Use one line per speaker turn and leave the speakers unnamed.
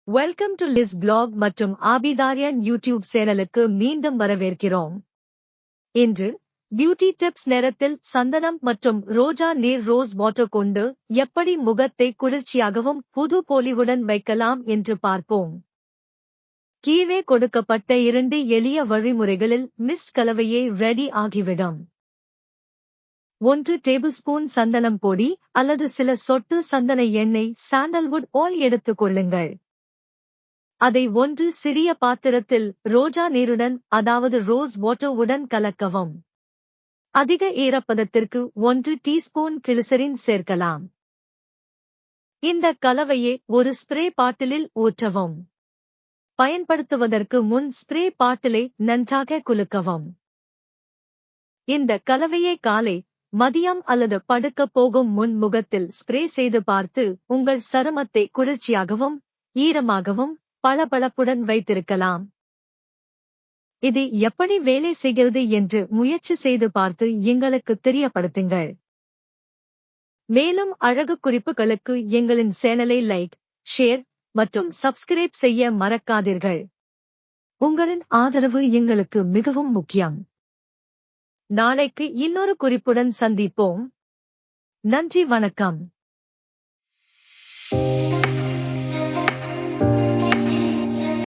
Welcome to Liz black மற்றும் ஆபிதாரியன் YouTube சேனலுக்கு மீண்டும் வரவேற்கிறோம். இன்று பியூட்டி டிப்ஸ் நேரத்தில் சந்தனம் மற்றும் ரோஜா நீர் ரோஸ் வாட்டர் கொண்டு எப்படி முகத்தை குளிர்ச்சியாகவும் புது பொலிவுடன் வைக்கலாம் என்று பார்ப்போம். கீழே கொடுக்கப்பட்ட 2 எளிய வழிமுறைகளில் மிஸ்ட் கலவையே ரெடி ஆகிவிடும். 1 டேபிள்ஸ்பூன் சந்தனம் பொடி அல்லது சில சொட்டு சந்தன எண்ணெய் சாண்டல்வுட் ஆயில் எடுத்துக் கொள்ளுங்கள். அதை 1 சிறிய பாத்திரத்தில் ரோஜா நீருடன் அதாவது ரோஸ் வாட்டர் உடன் கலக்கவும். அதிக ஈரப்பதத்திற்கு 1 டீஸ்பூன் கிளிசரின் சேர்க்கலாம். இந்த கலவையை ஒரு ஸ்ப்ரே பாட்டிலில் ஊற்றவும். பயன்படுத்துவதற்கு முன் ஸ்ப்ரே பாட்டிலை நன்றாக குலுக்கவும். இந்த கலவையை காலை, மதியம் அல்லது படுக்கப் போகும் முன் முகத்தில் ஸ்ப்ரே செய்து பார்த்து உங்கள் சருமத்தை குளிர்ச்சியாகவும் ஈரமாகவும் பளபளப்புடன் வைத்திருக்கலாம். இது எப்படி வேலை செய்கிறது என்று முயற்சி செய்து பார்த்து எங்களுக்கு தெரியப்படுத்துங்கள். மேலும் அழகு குறிப்புகளுக்கு எங்களின் சேனலை லைக், ஷேர் மற்றும் சப்ஸ்கிரைப் செய்ய மறக்காதீர்கள். உங்களின் ஆதரவு எங்களுக்கு மிகவும் முக்கியம். நாளைக்கு இன்னொரு குறிப்புடன் சந்திப்போம். நன்றி, வணக்கம்.